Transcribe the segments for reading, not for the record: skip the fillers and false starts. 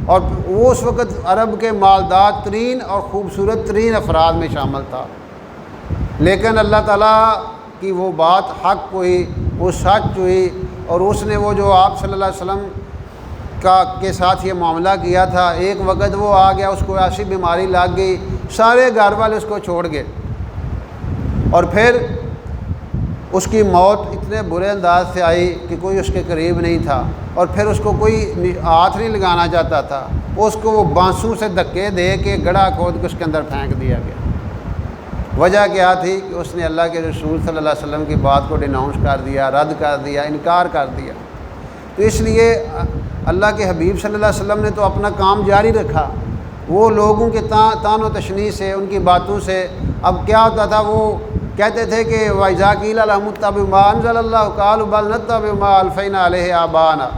اور وہ اس وقت عرب کے مالدار ترین اور خوبصورت ترین افراد میں شامل تھا، لیکن اللہ تعالیٰ کی وہ بات حق ہوئی، وہ سچ ہوئی، اور اس نے وہ جو آپ صلی اللہ علیہ وسلم کے ساتھ یہ معاملہ کیا تھا، ایک وقت وہ آ گیا، اس کو ایسی بیماری لگ گئی، سارے گھر والے اس کو چھوڑ گئے، اور پھر اس کی موت اتنے برے انداز سے آئی کہ کوئی اس کے قریب نہیں تھا، اور پھر اس کو کوئی ہاتھ نہیں لگانا چاہتا تھا، اس کو وہ بانسوں سے دھکے دے کے گڑھا کھود کے اس کے اندر پھینک دیا گیا۔ وجہ کیا تھی کہ اس نے اللہ کے رسول صلی اللہ علیہ وسلم کی بات کو ڈیناؤنس کر دیا، رد کر دیا، انکار کر دیا۔ تو اس لیے اللہ کے حبیب صلی اللہ علیہ وسلم نے تو اپنا کام جاری رکھا، وہ لوگوں کے تان و تشنیع سے، ان کی باتوں سے، اب کیا ہوتا تھا، وہ کہتے تھے کہ وَإِذَا قِيلَ لَهُمُ اتَّبِعُوا مَا أَنزَلَ اللَّهُ قَالُوا بَلْ نَتَّبِعُ مَا أَلْفَيْنَا عَلَيْهِ آبَاءَنَا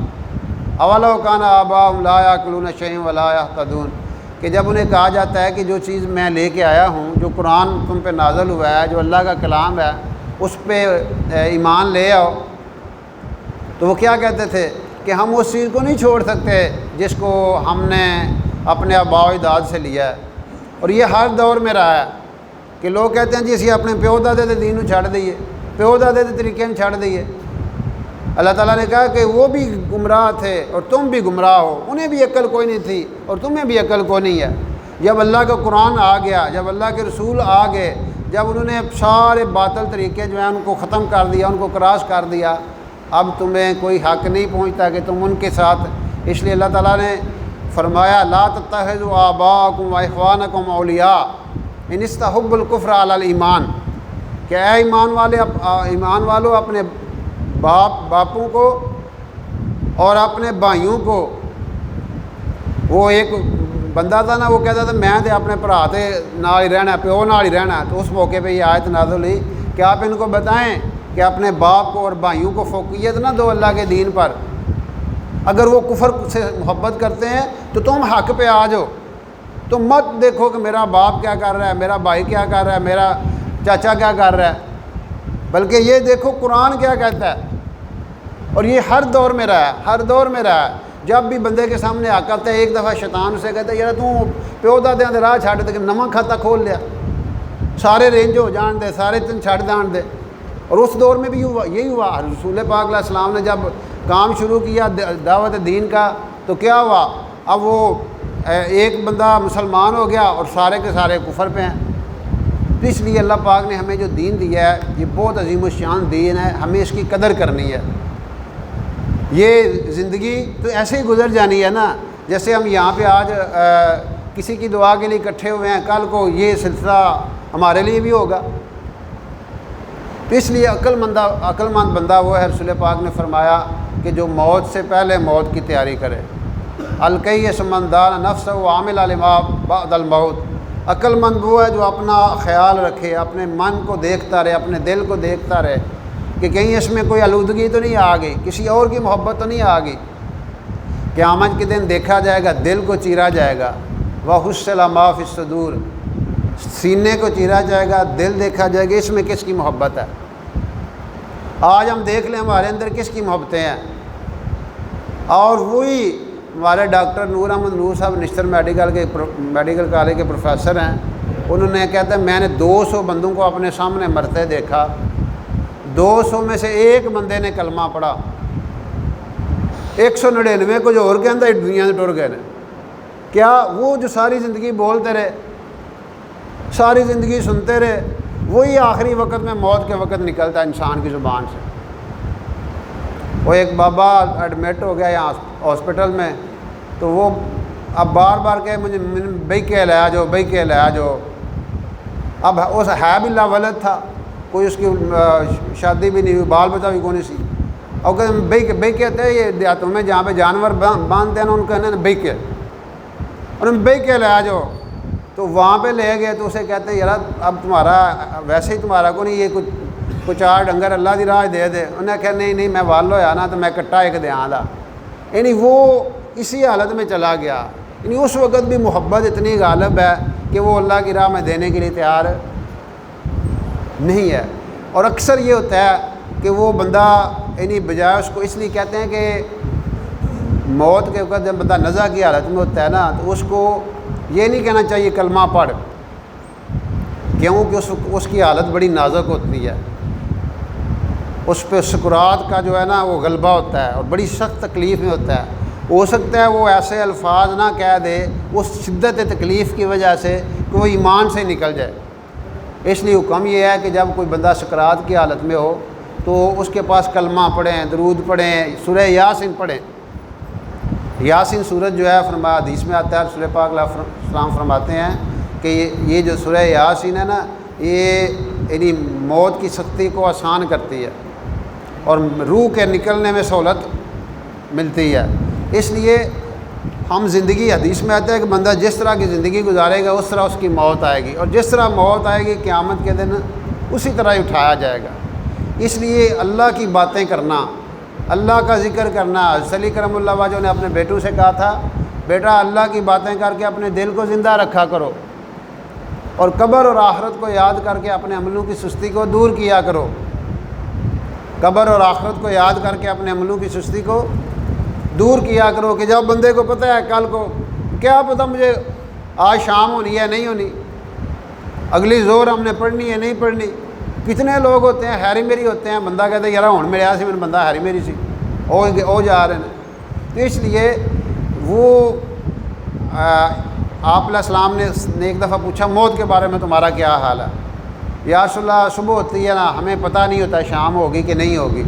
أَوَلَوْ كَانَ آبَاؤُهُمْ لَا يَعْقِلُونَ شَيْئًا وَلَا يَهْتَدُونَ، کہ جب انہیں کہا جاتا ہے کہ جو چیز میں لے کے آیا ہوں، جو قرآن تم پہ نازل ہوا ہے، جو اللہ کا کلام ہے، اس پہ ایمان لے آؤ، تو وہ کیا کہتے تھے کہ ہم اس چیز کو نہیں چھوڑ سکتے جس کو ہم نے اپنے آباء و اجداد سے لیا ہے۔ اور یہ ہر دور میں رہا ہے کہ لوگ کہتے ہیں جی اسی اپنے پیو دادے دے دین نو چھڑ دئیے، پیو دادے دے طریقے نو چھڑ دئیے۔ اللہ تعالیٰ نے کہا کہ وہ بھی گمراہ تھے اور تم بھی گمراہ ہو، انہیں بھی عقل کوئی نہیں تھی اور تمہیں بھی عقل کوئی نہیں ہے۔ جب اللہ کا قرآن آ گیا، جب اللہ کے رسول آ گئے، جب انہوں نے سارے باطل طریقے جو ہیں ان کو ختم کر دیا، ان کو کراس کر دیا، اب تمہیں کوئی حق نہیں پہنچتا کہ تم ان کے ساتھ۔ اس لیے اللہ تعالیٰ نے فرمایا لا تتخذوا آباءکم و اخوانکم اولیاء ان استحبوا الکفر علی الایمان، کہ اے ایمان والو اپنے باپوں کو اور اپنے بھائیوں کو، وہ ایک بندہ تھا نا، وہ کہتا تھا میں تے اپنے بھرا تے نال ہی رہنا، پیو نال ہی رہنا، تو اس موقع پہ یہ آیت نازل ہوئی کہ آپ ان کو بتائیں کہ اپنے باپ کو اور بھائیوں کو فوقیت نہ دو اللہ کے دین پر، اگر وہ کفر سے محبت کرتے ہیں تو تم حق پہ آ جاؤ، تم مت دیکھو کہ میرا باپ کیا کر رہا ہے، میرا بھائی کیا کر رہا ہے، میرا چاچا کیا کر رہا ہے، بلکہ یہ دیکھو قرآن کیا کہتا ہے۔ اور یہ ہر دور میں رہا ہے، ہر دور میں رہا ہے۔ جب بھی بندے کے سامنے حق آتا ہے، ایک دفعہ شیطان اسے کہتا ہے یار تو پیو دادیاں دے راہ چھڈ دے کہ نواں کھاتا کھول لیا، سارے رینج ہو جان دے، سارے تن چھڈ جان دے۔ اور اس دور میں بھی یہی ہوا۔ رسول پاک علیہ السلام نے جب کام شروع کیا دعوت دین کا تو کیا ہوا، اب وہ ایک بندہ مسلمان ہو گیا اور سارے کے سارے کفر پہ ہیں۔ تو اس لیے اللہ پاک نے ہمیں جو دین دیا ہے یہ بہت عظیم الشان دین ہے، ہمیں اس کی قدر کرنی ہے۔ یہ زندگی تو ایسے ہی گزر جانی ہے نا، جیسے ہم یہاں پہ آج کسی کی دعا کے لیے اکٹھے ہوئے ہیں، کل کو یہ سلسلہ ہمارے لیے بھی ہوگا۔ تو اس لیے عقل مند بندہ وہ ہے، رسول پاک نے فرمایا کہ جو موت سے پہلے موت کی تیاری کرے۔ الکیس من دان نفسہ وعمل لما بعد الموت، عقل مند وہ ہے جو اپنا خیال رکھے، اپنے من کو دیکھتا رہے، اپنے دل کو دیکھتا رہے کہ کہیں اس میں کوئی آلودگی تو نہیں آ گئی، کسی اور کی محبت تو نہیں آ گئی۔ قیامت کے دن دیکھا جائے گا، دل کو چیرا جائے گا، وحصل ما فی الصدور، سینے کو چیرا جائے گا، دل دیکھا جائے گا، اس میں کس کی محبت ہے۔ آج ہم دیکھ لیں ہمارے اندر کس کی محبتیں ہیں۔ اور وہی ہمارے ڈاکٹر نور احمد نور صاحب نشتر میڈیکل کالج کے پروفیسر ہیں، انہوں نے کہتے ہیں میں نے 200 بندوں کو اپنے سامنے مرتے دیکھا، 200 میں سے ایک بندے نے کلمہ پڑھا، 199 کچھ اور کے اندر دنیا سے ٹر گئے نے۔ کیا وہ جو ساری زندگی بولتے رہے، ساری زندگی سنتے رہے، وہی آخری وقت میں موت کے وقت نکلتا ہے انسان کی زبان سے۔ وہ ایک بابا ایڈمٹ ہو گیا یہاں ہاسپٹل میں، تو وہ اب بار بار کہے مجھے بھائی کے لیا جو، بھائی کے لیا جو۔ اب اس ہے بھی لاولد تھا، کوئی اس کی شادی بھی نہیں ہوئی، بال بچہ بھی کون سی، اور کہتے بھائی کہتے ہیں یہ دیہاتوں میں جہاں پہ جانور باندھتے ہیں نا، ان کو کہتے ہیں بھائی کے، اور بھائی کے لیا جو۔ تو وہاں پہ لے گئے تو اسے کہتے ہیں یار اب تمہارا ویسے ہی تمہارا کو نہیں، یہ کچھ 4 ڈنگر اللہ دی راہ دے دے۔ انہیں کہا نہیں میں وال ہویا نا تو میں کٹا ایک دیاں دا، یعنی وہ اسی حالت میں چلا گیا۔ یعنی اس وقت بھی محبت اتنی غالب ہے کہ وہ اللہ کی راہ میں دینے کے لیے تیار نہیں ہے۔ اور اکثر یہ ہوتا ہے کہ وہ بندہ یعنی بجائے اس کو، اس لیے کہتے ہیں کہ موت کے وقت جب بندہ نزع کی حالت میں ہوتا ہے نا تو اس کو یہ نہیں کہنا چاہیے کلمہ پڑھ، کیونکہ اس کی حالت بڑی نازک ہوتی ہے، اس پہ سکرات کا جو ہے نا وہ غلبہ ہوتا ہے اور بڑی سخت تکلیف میں ہوتا ہے۔ ہو سکتا ہے وہ ایسے الفاظ نہ کہہ دے اس شدت تکلیف کی وجہ سے کہ وہ ایمان سے نکل جائے۔ اس لیے حکم یہ ہے کہ جب کوئی بندہ سکرات کی حالت میں ہو تو اس کے پاس کلمہ پڑھیں، درود پڑھیں، سورہ یاسین پڑھیں۔ یاسین سورت جو ہے فرمایا حدیث میں آتا ہے، رسول پاک علیہ السلام فرماتے ہیں کہ یہ جو سورہ یاسین ہے نا یہ یعنی موت کی سختی کو آسان کرتی ہے اور روح کے نکلنے میں سہولت ملتی ہے۔ اس لیے ہم زندگی، حدیث میں آتا ہے کہ بندہ جس طرح کی زندگی گزارے گا اس طرح اس کی موت آئے گی، اور جس طرح موت آئے گی قیامت کے دن اسی طرح ہی اٹھایا جائے گا۔ اس لیے اللہ کی باتیں کرنا، اللہ کا ذکر کرنا، حضرت علی کرم اللہ وجہ نے اپنے بیٹوں سے کہا تھا بیٹا اللہ کی باتیں کر کے اپنے دل کو زندہ رکھا کرو اور قبر اور آخرت کو یاد کر کے اپنے عملوں کی سستی کو دور کیا کرو۔ قبر اور آخرت کو یاد کر کے اپنے عملوں کی سستی کو دور کیا کرو کہ جب بندے کو پتہ ہے کل کو کیا پتہ مجھے آج شام ہونی ہے نہیں ہونی، اگلی زور ہم نے پڑھنی ہے نہیں پڑھنی۔ کتنے لوگ ہوتے ہیں ہیری میری ہوتے ہیں، بندہ کہتا ہے یار ہوں میرے آیا سی میں بندہ ہیری میری سی او جا رہے ہیں۔ تو اس لیے وہ آپ علیہ السلام نے ایک دفعہ پوچھا موت کے بارے میں تمہارا کیا حال ہے؟ یا رسول اللہ صبح ہوتی ہے نا ہمیں پتہ نہیں ہوتا شام ہوگی کہ نہیں ہوگی۔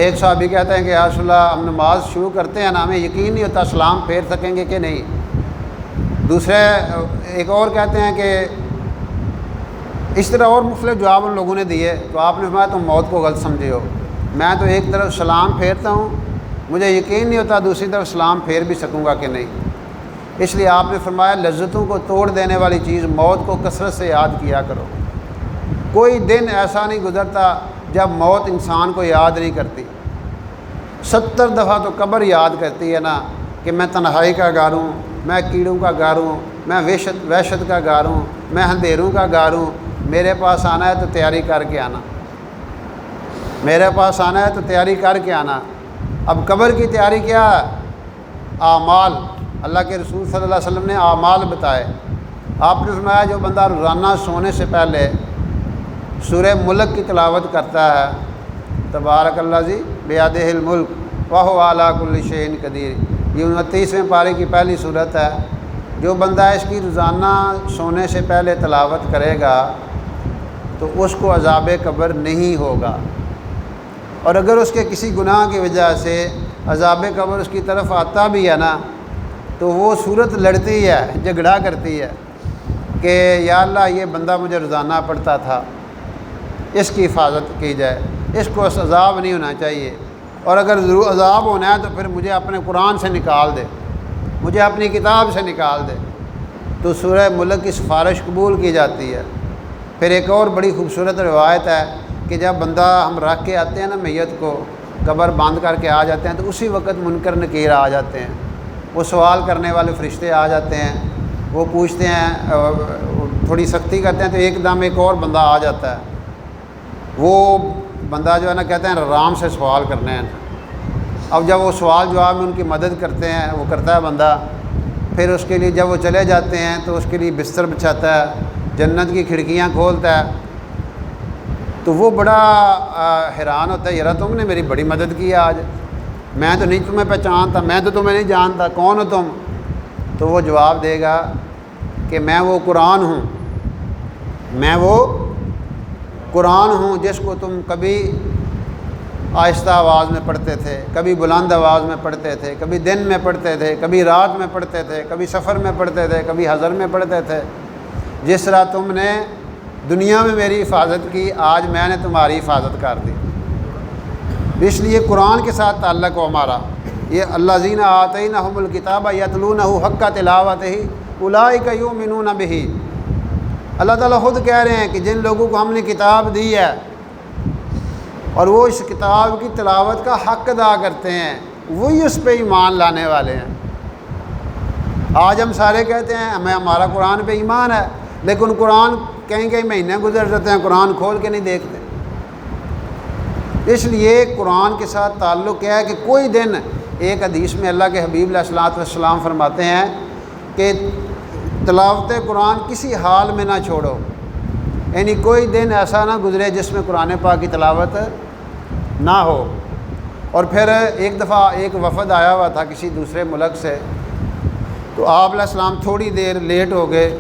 ایک صحابی کہتے ہیں کہ یا رسول اللہ ہم نماز شروع کرتے ہیں نا ہمیں یقین نہیں ہوتا سلام پھیر سکیں گے کہ نہیں۔ دوسرے ایک اور کہتے ہیں کہ اس طرح اور مختلف جواب ان لوگوں نے دیے تو آپ نے فرمایا تم موت کو غلط سمجھے ہو، میں تو ایک طرف سلام پھیرتا ہوں مجھے یقین نہیں ہوتا دوسری طرف سلام پھیر بھی سکوں گا کہ نہیں۔ اس لیے آپ نے فرمایا لذتوں کو توڑ دینے والی چیز موت کو کثرت سے یاد کیا کرو۔ کوئی دن ایسا نہیں گزرتا جب موت انسان کو یاد نہیں کرتی۔ 70 دفعہ تو قبر یاد کرتی ہے نا کہ میں تنہائی کا گھر ہوں، میں کیڑوں کا گھر ہوں، میں وحشت کا گھر ہوں، میں اندھیروں کا گھر ہوں، میرے پاس آنا ہے تو تیاری کر کے آنا، میرے پاس آنا ہے تو تیاری کر کے آنا۔ اب قبر کی تیاری کیا ہے؟ اعمال، اللہ کے رسول صلی اللہ علیہ وسلم نے اعمال بتائے۔ آپ نے فرمایا جو بندہ روزانہ سونے سے پہلے سورہ ملک کی تلاوت کرتا ہے، تبارک اللہ بیادہ الملک وہو علی کل شیء قدیر، یہ 29ویں پارے کی پہلی صورت ہے۔ جو بندہ اس کی روزانہ سونے سے پہلے تلاوت کرے گا تو اس کو عذاب قبر نہیں ہوگا، اور اگر اس کے کسی گناہ کی وجہ سے عذاب قبر اس کی طرف آتا بھی ہے نا تو وہ صورت لڑتی ہے، جھگڑا کرتی ہے کہ یا اللہ یہ بندہ مجھے روزانہ پڑھتا تھا، اس کی حفاظت کی جائے، اس کو عذاب نہیں ہونا چاہیے، اور اگر ضرور عذاب ہونا ہے تو پھر مجھے اپنے قرآن سے نکال دے، مجھے اپنی کتاب سے نکال دے، تو سورہ ملک کی سفارش قبول کی جاتی ہے۔ پھر ایک اور بڑی خوبصورت روایت ہے کہ جب بندہ ہم رکھ کے آتے ہیں نا میت کو، قبر بند کر کے آ جاتے ہیں تو اسی وقت منکر نکیر آ جاتے ہیں، وہ سوال کرنے والے فرشتے آ جاتے ہیں، وہ پوچھتے ہیں، تھوڑی سختی کرتے ہیں تو ایک دم ایک اور بندہ آ جاتا ہے، وہ بندہ جو ہے نا کہتے ہیں آرام سے سوال کرنے ہیں۔ اب جب وہ سوال جواب میں ان کی مدد کرتے ہیں، وہ کرتا ہے بندہ، پھر اس کے لیے جب وہ چلے جاتے ہیں تو اس کے لیے بستر بچھاتا ہے، جنت کی کھڑکیاں کھولتا ہے، تو وہ بڑا حیران ہوتا ہے، یار تم نے میری بڑی مدد کی آج، میں تو نہیں تمہیں پہچانتا، میں تو تمہیں نہیں جانتا، کون ہو تم؟ تو وہ جواب دے گا کہ میں وہ قرآن ہوں، میں وہ قرآن ہوں جس کو تم کبھی آہستہ آواز میں پڑھتے تھے، کبھی بلند آواز میں پڑھتے تھے، کبھی دن میں پڑھتے تھے، کبھی رات میں پڑھتے تھے، کبھی سفر میں پڑھتے تھے، کبھی حضر میں پڑھتے تھے۔ جس طرح تم نے دنیا میں میری حفاظت کی آج میں نے تمہاری حفاظت کر دی۔ اس لیے قرآن کے ساتھ تعلق ہو ہمارا، یہ الذین آتیناہم الکتاب یتلونہ حق تلاوتہ اولئک یؤمنون بہ، اللہ تعالیٰ خود کہہ رہے ہیں کہ جن لوگوں کو ہم نے کتاب دی ہے اور وہ اس کتاب کی تلاوت کا حق ادا کرتے ہیں وہی اس پہ ایمان لانے والے ہیں۔ آج ہم سارے کہتے ہیں ہمارا قرآن پہ ایمان ہے، لیکن قرآن کہیں کہیں مہینے گزر جاتے ہیں قرآن کھول کے نہیں دیکھتے۔ اس لیے قرآن کے ساتھ تعلق کیا ہے کہ کوئی دن ایک حدیث میں اللہ کے حبیب علیہ الصلوۃ والسلام فرماتے ہیں کہ تلاوت قرآن کسی حال میں نہ چھوڑو، یعنی کوئی دن ایسا نہ گزرے جس میں قرآن پاک کی تلاوت نہ ہو۔ اور پھر ایک دفعہ ایک وفد آیا ہوا تھا کسی دوسرے ملک سے، تو آپ علیہ السلام تھوڑی دیر لیٹ ہو گئے،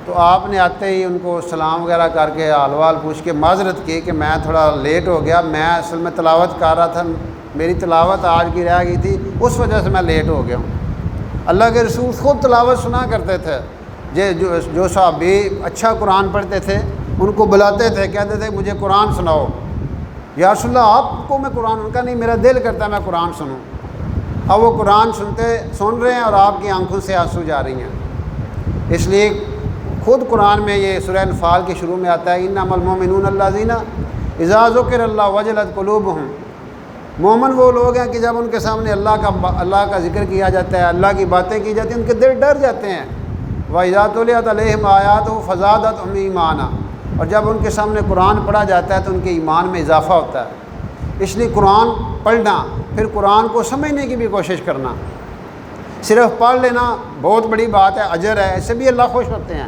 تو آپ نے آتے ہی ان کو سلام وغیرہ کر کے حال وال پوچھ کے معذرت کی کہ میں تھوڑا لیٹ ہو گیا، میں اصل میں تلاوت کر رہا تھا، میری تلاوت آج کی رہ گئی تھی، اس وجہ سے میں لیٹ ہو گیا ہوں۔ اللہ کے رسول خود تلاوت سنا کرتے تھے، جو صحابی اچھا قرآن پڑھتے تھے ان کو بلاتے تھے، کہتے تھے مجھے قرآن سناؤ، یا رسول اللہ آپ کو میں قرآن، ان کا نہیں میرا دل کرتا ہے میں قرآن سنوں۔ اب وہ قرآن سن رہے ہیں اور آپ کی آنکھوں سے آنسو جا رہی ہیں۔ اس لیے خود قرآن میں یہ سورہ انفال کے شروع میں آتا ہے انما المؤمنون الذین اذا ذکر اللہ وجلت قلوبہم، مومن وہ لوگ ہیں کہ جب ان کے سامنے اللہ کا ذکر کیا جاتا ہے، اللہ کی باتیں کی جاتی ہیں، ان کے دل ڈر جاتے ہیں۔ وَإِذَا تُلِيَتْ عَلَيْهِمْ آيَاتُهُ فَزَادَتْهُمْ ایمانا، اور جب ان کے سامنے قرآن پڑھا جاتا ہے تو ان کے ایمان میں اضافہ ہوتا ہے۔ اس لیے قرآن پڑھنا، پھر قرآن کو سمجھنے کی بھی کوشش کرنا، صرف پڑھ لینا بہت بڑی بات ہے، اجر ہے، اس سے بھی اللہ خوش ہوتے ہیں،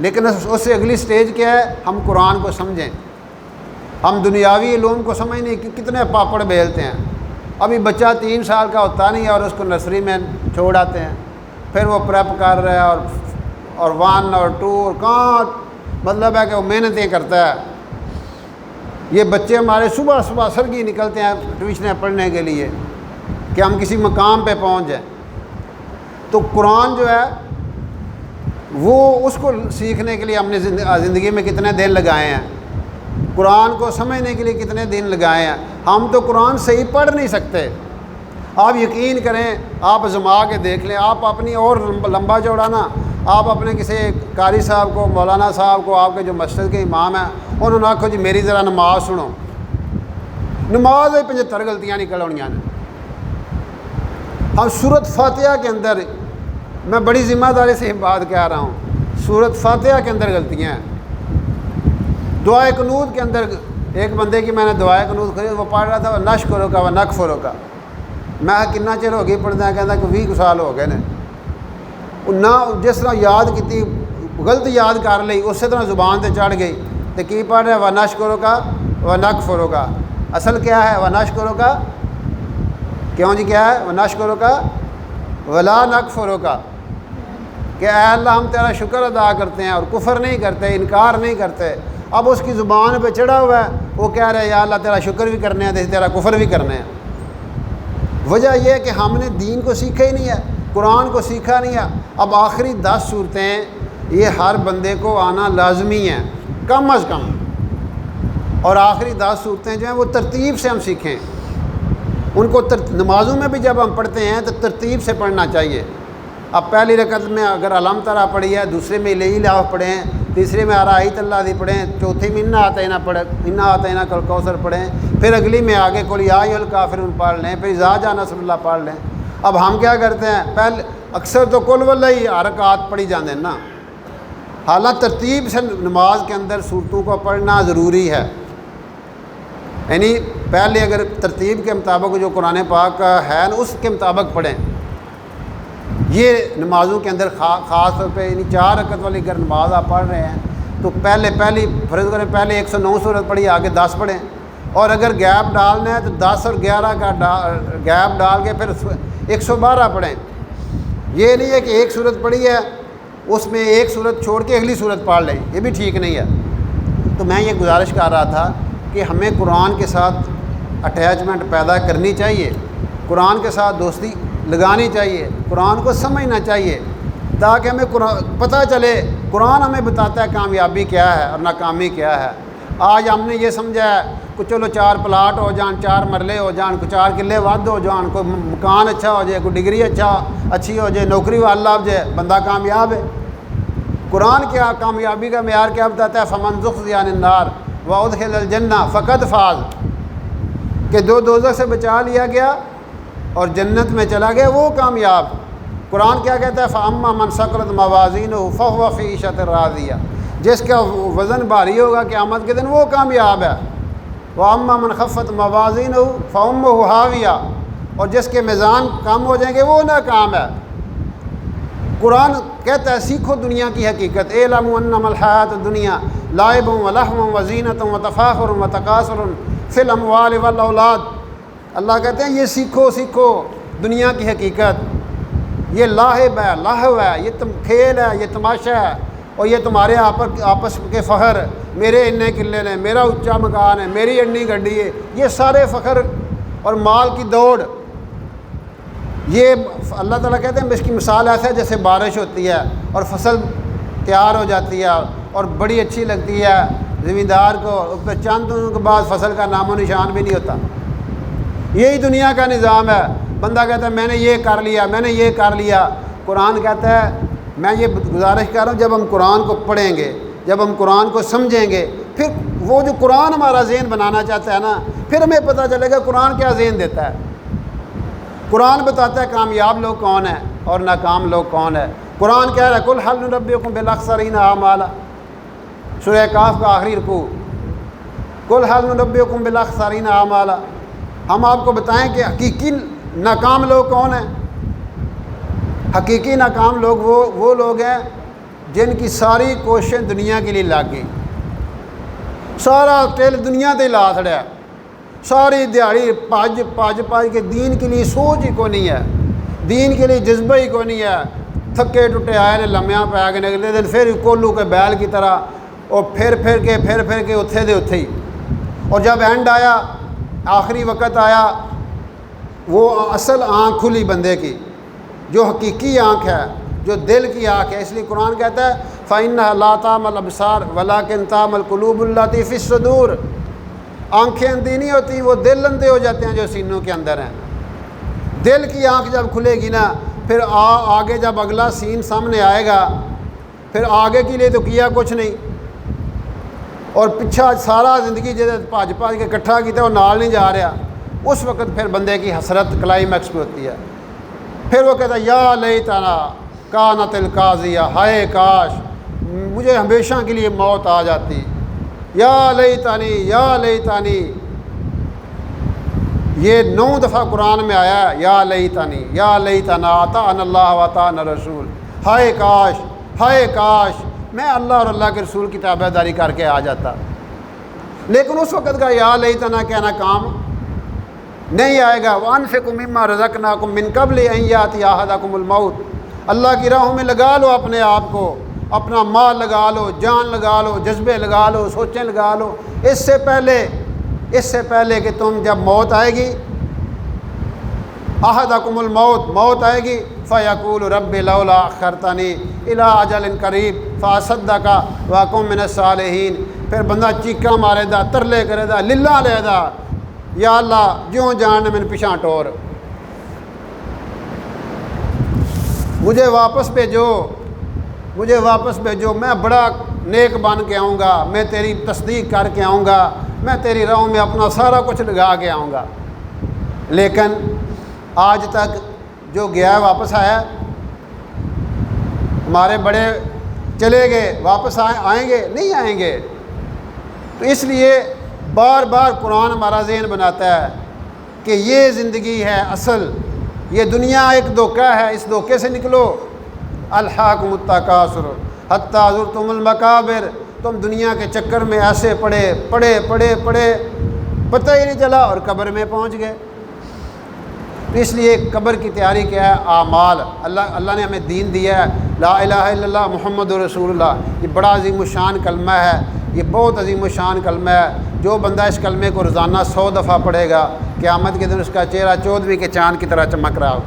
لیکن اس سے اگلی سٹیج کیا ہے، ہم قرآن کو سمجھیں۔ ہم دنیاوی علوم کو سمجھنے کی کتنے پاپڑ بیلتے ہیں، ابھی بچہ 3 سال کا ہوتا نہیں ہے اور اس کو نرسری میں چھوڑ آتے ہیں، پھر وہ پریپ کر رہا ہے اور 1 اور 2 اور کہاں، مطلب ہے کہ وہ محنتیں کرتا ہے۔ یہ بچے ہمارے صبح صبح سرگی نکلتے ہیں ٹیوشنیں پڑھنے کے لیے کہ ہم کسی مقام پہ پہنچ جائیں۔ تو قرآن جو ہے وہ اس کو سیکھنے کے لیے ہم نے زندگی میں کتنے دن لگائے ہیں، قرآن کو سمجھنے کے لیے کتنے دن لگائے ہیں۔ ہم تو قرآن صحیح پڑھ نہیں سکتے، آپ یقین کریں، آپ آزما کے دیکھ لیں، آپ اپنی اور لمبا چوڑا نا، آپ اپنے کسی قاری صاحب کو، مولانا صاحب کو، آپ کے جو مسجد کے امام ہیں، انہوں نے آخو جی میری ذرا نماز سنو، نماز 75 غلطیاں نکل آنیاں نے۔ ہم سورۃ فاتحہ کے اندر، میں بڑی ذمہ داری سے بات کہہ رہا ہوں، سورۃ فاتحہ کے اندر غلطیاں ہیں۔ دعائے قنوت کے اندر ایک بندے کی میں نے دعائے قنوت کری، وہ پڑھ رہا تھا نشکرو کا و نکفرو کا، میں کتنا چر ہو گئی پڑھدا کہندا کہ 20 سال ہو گئے نے، نہ جس طرح یاد کی غلط یاد کر لی اسی طرح زبان تے چڑھ گئی، تو کی پڑھ رہا ہے و نشکرو کا و نکفرو کا، اصل کیا ہے و نشکرو کا، کیوں جی کیا ہے و نشکرو کا ولا نکفرو کا، کہ اے اللہ ہم تیرا شکر ادا کرتے ہیں اور کفر نہیں کرتے، انکار نہیں کرتے۔ اب اس کی زبان پہ چڑھا ہوا ہے، وہ کہہ رہے ہیں یا اللہ تیرا شکر بھی کرنے ہیں، تیرا کفر بھی کرنے ہیں۔ وجہ یہ ہے کہ ہم نے دین کو سیکھا ہی نہیں ہے، قرآن کو سیکھا نہیں ہے۔ اب آخری 10 صورتیں یہ ہر بندے کو آنا لازمی ہے کم از کم، اور آخری 10 صورتیں جو ہیں وہ ترتیب سے ہم سیکھیں ان کو۔ نمازوں میں بھی جب ہم پڑھتے ہیں تو ترتیب سے پڑھنا چاہیے۔ اب پہلی رکعت میں اگر علم ترا پڑھی ہے، دوسرے میں الہی لاف پڑھیں، تیسرے میں ارائیت اللہ دی پڑھیں، چوتھے میں انا آتینا کل کوثر پڑھیں، پھر اگلی میں آگے قل یا ایھا الکافرون پڑھ لیں، پھر اذا جاء نصر اللہ پڑھ لیں۔ اب ہم کیا کرتے ہیں، پہلے اکثر تو قل واللہ ہی ہر رکعت پڑھی جاندے نا، حالانکہ ترتیب سے نماز کے اندر صورتوں کو پڑھنا ضروری ہے، یعنی پہلے اگر ترتیب کے مطابق جو قرآن پاک کا ہے نا اس کے مطابق پڑھیں۔ یہ نمازوں کے اندر خاص طور پہ یعنی 4 رکعت والی اگر نماز آپ پڑھ رہے ہیں تو پہلی فرض کریں پہلے 109 سورت پڑھی، آگے 10 پڑھیں، اور اگر گیپ ڈالنا ہے تو 10 اور 11 کا گیپ ڈال کے پھر 112 پڑھیں۔ یہ نہیں ہے کہ ایک سورت پڑھی ہے اس میں ایک سورت چھوڑ کے اگلی سورت پڑھ لیں، یہ بھی ٹھیک نہیں ہے۔ تو میں یہ گزارش کر رہا تھا کہ ہمیں قرآن کے ساتھ اٹیچمنٹ پیدا کرنی چاہیے، قرآن کے ساتھ دوستی لگانی چاہیے، قرآن کو سمجھنا چاہیے، تاکہ ہمیں پتہ چلے قرآن ہمیں بتاتا ہے کامیابی کیا ہے اور ناکامی کیا ہے۔ آج ہم نے یہ سمجھا ہے کہ چلو 4 پلاٹ ہو جان، 4 مرلے ہو جان، 4 کلے ود ہو جان، کوئی مکان اچھا ہو جائے، کوئی ڈگری اچھی ہو جائے، نوکری والا لگ جائے، بندہ کامیاب ہے۔ قرآن کیا کامیابی کا معیار کیا بتاتا ہے، فمن زحزح عن النار وادخل الجنہ فقد فاز، کہ جو دوزخ سے بچا لیا گیا اور جنت میں چلا گیا وہ کامیاب۔ قرآن کیا کہتا ہے، فاما من ثقلت موازینہ فہو فی عیشۃ راضیہ، جس کا وزن بھاری ہوگا قیامت کے دن وہ کامیاب ہے۔ واما من خفت موازینہ فامہ ہاویہ، اور جس کے میزان کم ہو جائیں گے وہ ناکام ہے۔ قرآن کہتا ہے سیکھو دنیا کی حقیقت، اعلموا انما الحیات الدنیا لعب و لہو و زینت و تفاخر و تکاثر فی الاموال والاولاد۔ اللہ کہتے ہیں یہ سیکھو دنیا کی حقیقت، یہ لاہب ہے، لہو ہے، یہ کھیل ہے، یہ تماشا ہے، اور یہ تمہارے آپس کے فخر، میرے اتنے قلعے نے، میرا اونچا مکان ہے، میری اڑنی گڈی ہے، یہ سارے فخر اور مال کی دوڑ۔ یہ اللہ تعالیٰ کہتے ہیں اس کی مثال ایسا ہے جیسے بارش ہوتی ہے اور فصل تیار ہو جاتی ہے اور بڑی اچھی لگتی ہے زمیندار کو، اس پہ چند دنوں کے بعد فصل کا نام و نشان بھی نہیں ہوتا۔ یہی دنیا کا نظام ہے۔ بندہ کہتا ہے میں نے یہ کر لیا، میں نے یہ کر لیا۔ قرآن کہتا ہے، میں یہ گزارش کر رہا ہوں، جب ہم قرآن کو پڑھیں گے، جب ہم قرآن کو سمجھیں گے، پھر وہ جو قرآن ہمارا ذہن بنانا چاہتا ہے نا، پھر ہمیں پتہ چلے گا قرآن کیا ذہن دیتا ہے۔ قرآن بتاتا ہے کامیاب لوگ کون ہیں اور ناکام لوگ کون ہیں۔ قرآن کہہ رہا ہے قل هل ننبئکم بالاخسرین اعمالا، سورہ کاف کا آخری رکوع، قل هل ننبئکم بالاخسرین اعمالا، ہم آپ کو بتائیں کہ حقیقی ناکام لوگ کون ہیں۔ حقیقی ناکام لوگ وہ لوگ ہیں جن کی ساری کوششیں دنیا کے لیے لگ گئی، سارا تیل دنیا تے لا چھڑیا، ساری دیہڑی پاج کے دین کے لیے سوچ ہی کو نہیں ہے، دین کے لیے جذبہ ہی کو نہیں ہے، تھکے ٹوٹے آئے نے لمیاں پہ آ کے اگلے دن پھر کولو کے بیل کی طرح اور پھر کے اتھے دے اتھے ہی۔ اور جب اینڈ آیا، آخری وقت آیا، وہ اصل آنکھ کھلی بندے کی، جو حقیقی آنکھ ہے، جو دل کی آنکھ ہے۔ اس لیے قرآن کہتا ہے فَإِنَّهَا لَا تَعْمَى الْأَبْصَارُ وَلَكِنْ تَعْمَى الْقُلُوبُ الَّتِي فِي الصُّدُورِ۔ آنکھیں اندھی نہیں ہوتی، وہ دل اندھے ہو جاتے ہیں جو سینوں کے اندر ہیں۔ دل کی آنکھ جب کھلے گی نا، پھر آگے جب اگلا سین سامنے آئے گا، پھر آگے کے لیے تو کیا کچھ نہیں، اور پیچھا سارا زندگی جیسے پاج کے اکٹھا کیا وہ نال نہیں جا رہا، اس وقت پھر بندے کی حسرت کلائمیکس پہ ہوتی ہے۔ پھر وہ کہتا ہے یا لیتنا کانت القاضیہ، ہائے کاش مجھے ہمیشہ کے لیے موت آ جاتی، یا لیتانی۔ یہ 9 دفعہ قرآن میں آیا ہے یا لیتنا اطعنا اللہ و اطعنا الرسول، ہائے کاش میں اللہ اور اللہ کے رسول کی تابع داری کر کے آ جاتا۔ لیکن اس وقت کا یا لیتنا کہنا کام نہیں آئے گا۔ وَأَنفِقُوا مِمَّا رَزَقْنَاكُم مِّن قَبْلِ أَن يَأْتِيَ أَحَدَكُمُ الْمَوْتُ، اللہ کی راہوں میں لگا لو اپنے آپ کو، اپنا مال لگا لو، جان لگا لو، جذبے لگا لو، سوچیں لگا لو، اس سے پہلے کہ تم جب موت آئے گی، احدکم الموت، موت آئے گی، فیقول رب لولا اخرتنی الی اجل قریب فاصدق واکن من الصالحین۔ پھر بندہ چیکا مارے دا، ترلے کرے دا، للہ لے دا، یا اللہ جوں جان نے من پیچھا ٹور، مجھے واپس بھیجو، میں بڑا نیک بن کے آؤں گا، میں تیری تصدیق کر کے آؤں گا، میں تیری راہوں میں اپنا سارا کچھ لگا کے آؤں گا۔ لیکن آج تک جو گیا ہے واپس آیا، ہمارے بڑے چلے گئے واپس آئیں گے نہیں آئیں گے۔ تو اس لیے بار بار قرآن ہمارا ذہن بناتا ہے کہ یہ زندگی ہے اصل، یہ دنیا ایک دھوکہ ہے، اس دھوکے سے نکلو۔ الحاکم التکاثر حتی زرتم المقابر، تم دنیا کے چکر میں ایسے پڑے پتہ ہی نہیں چلا اور قبر میں پہنچ گئے۔ تو اس لیے قبر کی تیاری کیا ہے؟ اعمال۔ اللہ نے ہمیں دین دیا ہے، لا الہ الا اللہ محمد رسول اللہ، یہ بڑا عظیم الشان کلمہ ہے، یہ بہت عظیم الشان کلمہ ہے۔ جو بندہ اس کلمے کو روزانہ 100 دفعہ پڑھے گا، قیامت کے دن اس کا چہرہ 14ویں کے چاند کی طرح چمک رہا ہو۔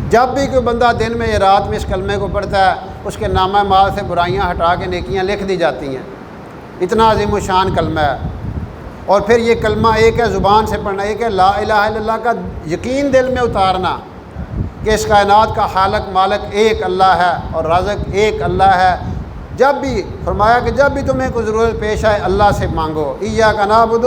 جب بھی کوئی بندہ دن میں یا رات میں اس کلمے کو پڑھتا ہے، اس کے نامہ اعمال سے برائیاں ہٹا کے نیکیاں لکھ دی جاتی ہیں۔ اتنا عظیم الشان کلمہ ہے۔ اور پھر یہ کلمہ ایک ہے زبان سے پڑھنا، ایک ہے لا الہ الا اللہ کا یقین دل میں اتارنا کہ اس کائنات کا خالق مالک ایک اللہ ہے اور رازق ایک اللہ ہے۔ جب بھی فرمایا کہ جب بھی تمہیں کوئی ضرورت پیش آئے اللہ سے مانگو، ایاک نعبد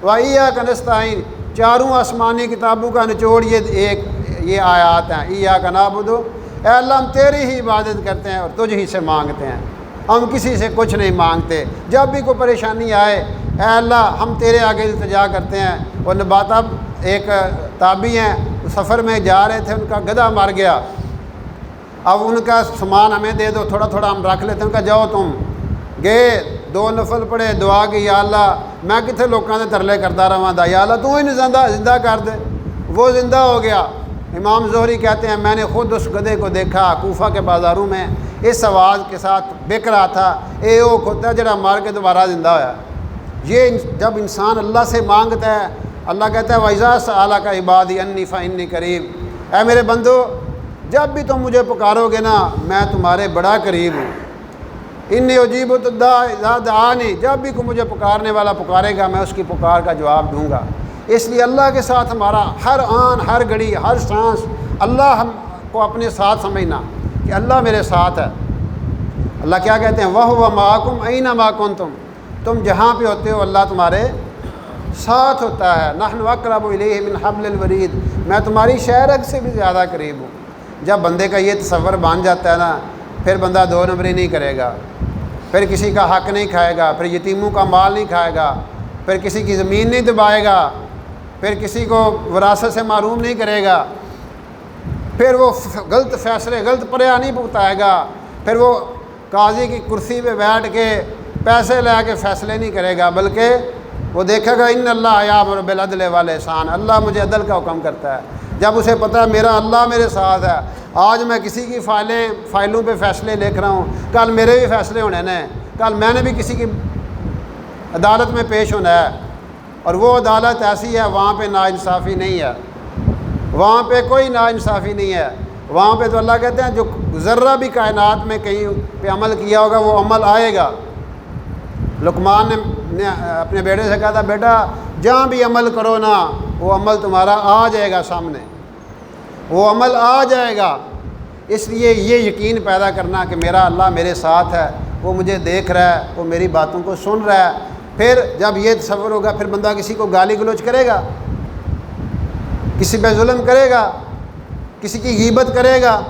و ایاک نستعین، چاروں آسمانی کتابوں کا نچوڑ یہ آیات ہیں۔ ایاک نعبد، اے اللہ ہم تیری ہی عبادت کرتے ہیں اور تجھ ہی سے مانگتے ہیں، ہم کسی سے کچھ نہیں مانگتے۔ جب بھی کوئی پریشانی آئے، اے اللہ ہم تیرے آگے التجا کرتے ہیں۔ اور بات اب ایک تابعی ہیں سفر میں جا رہے تھے، ان کا گدھا مر گیا، اب ان کا سامان ہمیں دے دو، تھوڑا تھوڑا ہم رکھ لیتے ہیں۔ ان کا جاؤ تم گئے، 2 نفل پڑھے، دعا کی یا اللہ میں کتنے لوگوں سے ترلے کرتا رہا دا، یا اللہ تو ہی نہیں زندہ کر دے۔ وہ زندہ ہو گیا۔ امام زہری کہتے ہیں میں نے خود اس گدھے کو دیکھا کوفہ کے بازاروں میں، اس آواز کے ساتھ بک رہا تھا، اے او کھوتا جڑا مار کے دوبارہ زندہ ہوا۔ یہ جب انسان اللہ سے مانگتا ہے، اللہ کہتا ہے وَإِذَا سَأَلَكَ عِبَادِي عَنِّي فَإِنِّي قَرِيبٌ، اے میرے بندو جب بھی تم مجھے پکارو گے نا میں تمہارے بڑا قریب ہوں۔ انی اجیب الداع اذا دعانی، جب بھی کوئی مجھے پکارنے والا پکارے گا میں اس کی پکار کا جواب دوں گا۔ اس لیے اللہ کے ساتھ ہمارا ہر آن ہر گھڑی ہر سانس اللہ ہم کو اپنے ساتھ سمجھنا کہ اللہ میرے ساتھ ہے۔ اللہ کیا کہتے ہیں وَهُوَ مَعَكُمْ أَيْنَمَا كُنتُمْ، تم جہاں پہ ہوتے ہو اللہ تمہارے ساتھ ہوتا ہے۔ نحن اقرب الیہ من حبل الورید، میں تمہاری شہرگ سے بھی زیادہ قریب ہوں۔ جب بندے کا یہ تصور بن جاتا ہے نا پھر بندہ 2 نمبری نہیں کرے گا، پھر کسی کا حق نہیں کھائے گا، پھر یتیموں کا مال نہیں کھائے گا، پھر کسی کی زمین نہیں دبائے گا، پھر کسی کو وراثت سے محروم نہیں کرے گا، پھر وہ غلط فیصلے غلط پریا نہیں بتائے گا، پھر وہ قاضی کی کرسی پہ بیٹھ کے پیسے لے کے فیصلے نہیں کرے گا، بلکہ وہ دیکھے گا ان اللہ یامر بالعدل والاحسان، اللہ مجھے عدل کا حکم کرتا ہے۔ جب اسے پتہ ہے میرا اللہ میرے ساتھ ہے، آج میں کسی کی فائلوں پہ فیصلے لکھ رہا ہوں، کل میرے بھی فیصلے ہونے ہیں، کل میں نے بھی کسی کی عدالت میں پیش ہونا ہے، اور وہ عدالت ایسی ہے وہاں پہ ناانصافی نہیں ہے، وہاں پہ کوئی ناانصافی نہیں ہے، وہاں پہ تو اللہ کہتے ہیں جو ذرہ بھی کائنات میں کہیں پہ عمل کیا ہوگا وہ عمل آئے گا۔ لقمان نے اپنے بیٹے سے کہا تھا بیٹا جہاں بھی عمل کرو نا وہ عمل تمہارا آ جائے گا سامنے، وہ عمل آ جائے گا۔ اس لیے یہ یقین پیدا کرنا کہ میرا اللہ میرے ساتھ ہے، وہ مجھے دیکھ رہا ہے، وہ میری باتوں کو سن رہا ہے۔ پھر جب یہ تصور ہوگا پھر بندہ کسی کو گالی گلوچ کرے گا، کسی پہ ظلم کرے گا، کسی کی غیبت کرے گا۔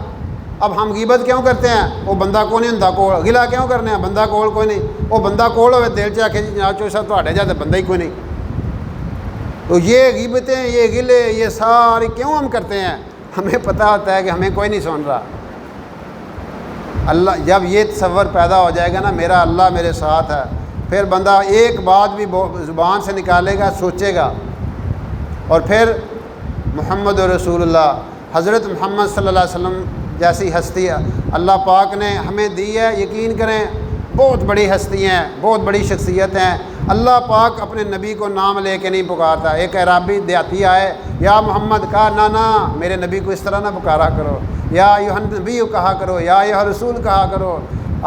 اب ہم غیبت کیوں کرتے ہیں؟ وہ بندہ کو نہیں ہوں کول، گلا کیوں کرنے ہیں؟ بندہ کول کوئی نہیں، وہ بندہ کول ہوئے دل چ آکھے جی جناب چوہے صاحب تواڈے جیسا بندہ ہی کوئی نہیں۔ تو یہ غیبتیں یہ گلے یہ ساری کیوں ہم کرتے ہیں؟ ہمیں پتہ ہوتا ہے کہ ہمیں کوئی نہیں سن رہا۔ اللہ جب یہ تصور پیدا ہو جائے گا نا میرا اللہ میرے ساتھ ہے، پھر بندہ ایک بات بھی زبان سے نکالے گا سوچے گا، اور پھر محمد رسول اللہ حضرت محمد صلی اللہ علیہ وسلم جیسی ہستی اللہ پاک نے ہمیں دی ہے۔ یقین کریں بہت بڑی ہستی ہیں، بہت بڑی شخصیت ہیں۔ اللہ پاک اپنے نبی کو نام لے کے نہیں پکارتا۔ ایک عرابی دیہاتی آئے یا محمد کہا نا میرے نبی کو اس طرح نہ پکارا کرو، یا ایھا النبی کہا کرو، یا ایھا رسول کہا کرو۔